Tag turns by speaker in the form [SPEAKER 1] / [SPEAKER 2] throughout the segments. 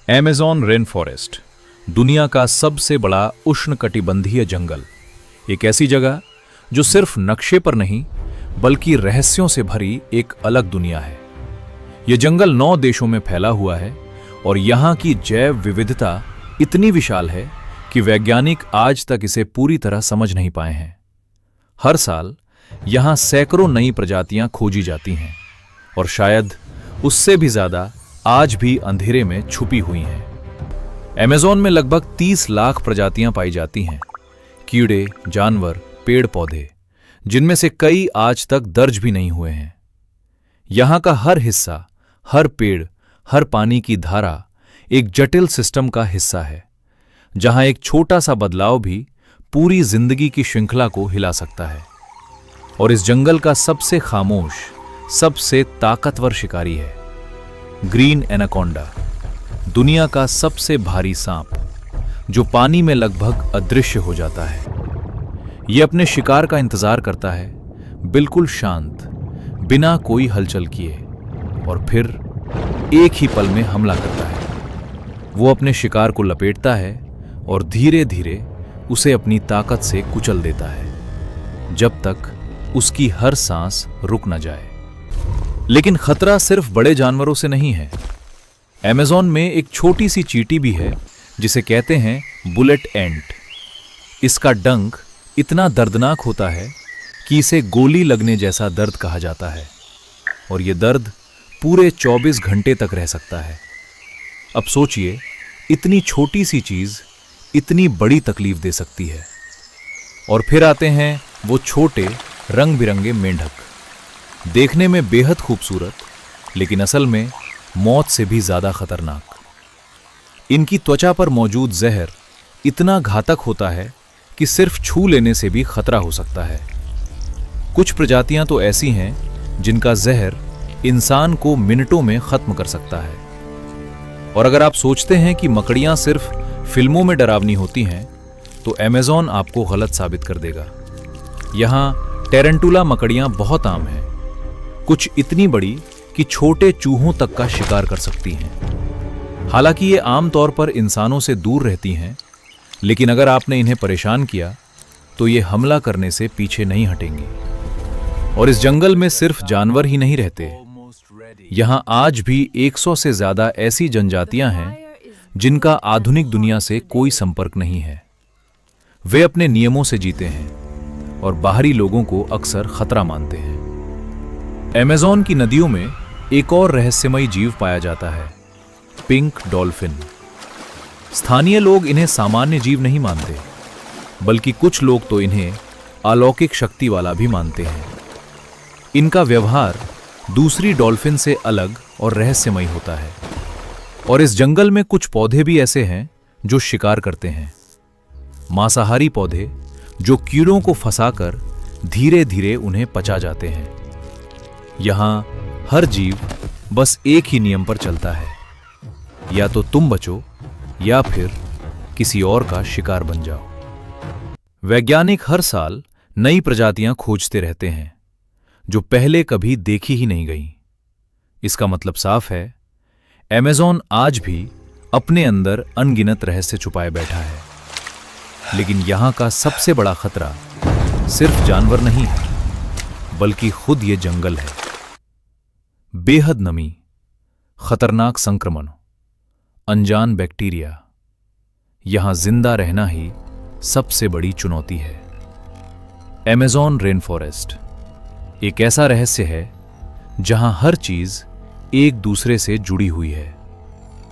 [SPEAKER 1] Amazon rain forest, दुनिया का सबसे बड़ा उष्णकटिबंधीय जंगल। एक ऐसी जगह जो सिर्फ नक्शे पर नहीं बल्कि रहस्यों से भरी एक अलग दुनिया है। यह जंगल 9 देशों में फैला हुआ है और यहाँ की जैव विविधता इतनी विशाल है कि वैज्ञानिक आज तक इसे पूरी तरह समझ नहीं पाए हैं। हर साल यहाँ सैकड़ों नई प्रजातियां खोजी जाती हैं और शायद उससे भी ज्यादा आज भी अंधेरे में छुपी हुई हैं। अमेज़न में लगभग 30 लाख प्रजातियां पाई जाती हैं, कीड़े, जानवर, पेड़ पौधे, जिनमें से कई आज तक दर्ज भी नहीं हुए हैं। यहाँ का हर हिस्सा, हर पेड़, हर पानी की धारा एक जटिल सिस्टम का हिस्सा है, जहां एक छोटा सा बदलाव भी पूरी जिंदगी की श्रृंखला को हिला सकता है। और इस जंगल का सबसे खामोश, सबसे ताकतवर शिकारी है ग्रीन एनाकोंडा, दुनिया का सबसे भारी सांप, जो पानी में लगभग अदृश्य हो जाता है। यह अपने शिकार का इंतजार करता है, बिल्कुल शांत, बिना कोई हलचल किए, और फिर एक ही पल में हमला करता है। वो अपने शिकार को लपेटता है और धीरे धीरे उसे अपनी ताकत से कुचल देता है, जब तक उसकी हर सांस रुक न जाए। लेकिन खतरा सिर्फ बड़े जानवरों से नहीं है। अमेज़न में एक छोटी सी चींटी भी है जिसे कहते हैं बुलेट एंट। इसका डंक इतना दर्दनाक होता है कि इसे गोली लगने जैसा दर्द कहा जाता है, और यह दर्द पूरे 24 घंटे तक रह सकता है। अब सोचिए, इतनी छोटी सी चीज इतनी बड़ी तकलीफ दे सकती है। और फिर आते हैं वो छोटे रंग बिरंगे मेंढक, देखने में बेहद खूबसूरत, लेकिन असल में मौत से भी ज्यादा खतरनाक। इनकी त्वचा पर मौजूद जहर इतना घातक होता है कि सिर्फ छू लेने से भी खतरा हो सकता है। कुछ प्रजातियां तो ऐसी हैं जिनका जहर इंसान को मिनटों में खत्म कर सकता है। और अगर आप सोचते हैं कि मकड़ियां सिर्फ फिल्मों में डरावनी होती हैं, तो अमेज़न आपको गलत साबित कर देगा। यहां टेरेंटुला मकड़ियां बहुत आम हैं, कुछ इतनी बड़ी कि छोटे चूहों तक का शिकार कर सकती हैं। हालांकि ये आमतौर पर इंसानों से दूर रहती हैं, लेकिन अगर आपने इन्हें परेशान किया तो ये हमला करने से पीछे नहीं हटेंगी। और इस जंगल में सिर्फ जानवर ही नहीं रहते। यहां आज भी 100 से ज्यादा ऐसी जनजातियां हैं जिनका आधुनिक दुनिया से कोई संपर्क नहीं है। वे अपने नियमों से जीते हैं और बाहरी लोगों को अक्सर खतरा मानते हैं। अमेज़न की नदियों में एक और रहस्यमयी जीव पाया जाता है, पिंक डॉल्फिन। स्थानीय लोग इन्हें सामान्य जीव नहीं मानते, बल्कि कुछ लोग तो इन्हें अलौकिक शक्ति वाला भी मानते हैं। इनका व्यवहार दूसरी डॉल्फिन से अलग और रहस्यमयी होता है। और इस जंगल में कुछ पौधे भी ऐसे हैं जो शिकार करते हैं, मांसाहारी पौधे जो कीड़ों को फंसाकर धीरे धीरे उन्हें पचा जाते हैं। यहां हर जीव बस एक ही नियम पर चलता है, या तो तुम बचो या फिर किसी और का शिकार बन जाओ। वैज्ञानिक हर साल नई प्रजातियां खोजते रहते हैं जो पहले कभी देखी ही नहीं गई। इसका मतलब साफ है, अमेज़न आज भी अपने अंदर अनगिनत रहस्य छुपाए बैठा है। लेकिन यहां का सबसे बड़ा खतरा सिर्फ जानवर नहीं है, बल्कि खुद ये जंगल है। बेहद नमी, खतरनाक संक्रमण, अनजान बैक्टीरिया, यहां जिंदा रहना ही सबसे बड़ी चुनौती है। अमेज़न रेन फॉरेस्ट एक ऐसा रहस्य है जहां हर चीज एक दूसरे से जुड़ी हुई है,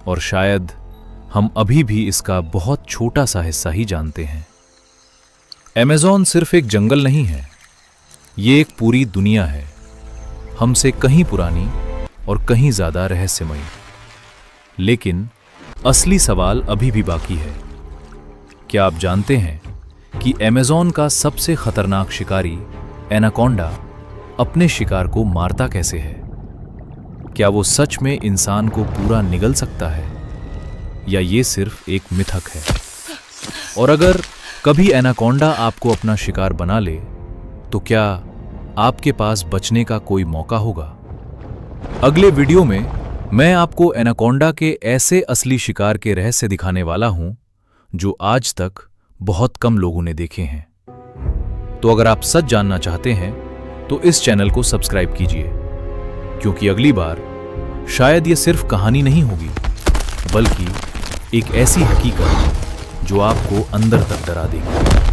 [SPEAKER 1] और शायद हम अभी भी इसका बहुत छोटा सा हिस्सा ही जानते हैं। अमेज़न सिर्फ एक जंगल नहीं है, ये एक पूरी दुनिया है, हमसे कहीं पुरानी और कहीं ज्यादा रहस्यमयी। लेकिन असली सवाल अभी भी बाकी है। क्या आप जानते हैं कि अमेज़न का सबसे खतरनाक शिकारी एनाकोंडा अपने शिकार को मारता कैसे है? क्या वो सच में इंसान को पूरा निगल सकता है, या ये सिर्फ एक मिथक है? और अगर कभी एनाकोंडा आपको अपना शिकार बना ले, तो क्या आपके पास बचने का कोई मौका होगा? अगले वीडियो में मैं आपको एनाकोंडा के ऐसे असली शिकार के रहस्य दिखाने वाला हूं जो आज तक बहुत कम लोगों ने देखे हैं। तो अगर आप सच जानना चाहते हैं तो इस चैनल को सब्सक्राइब कीजिए, क्योंकि अगली बार शायद ये सिर्फ कहानी नहीं होगी, बल्कि एक ऐसी हकीकत जो आपको अंदर तक डरा देगी।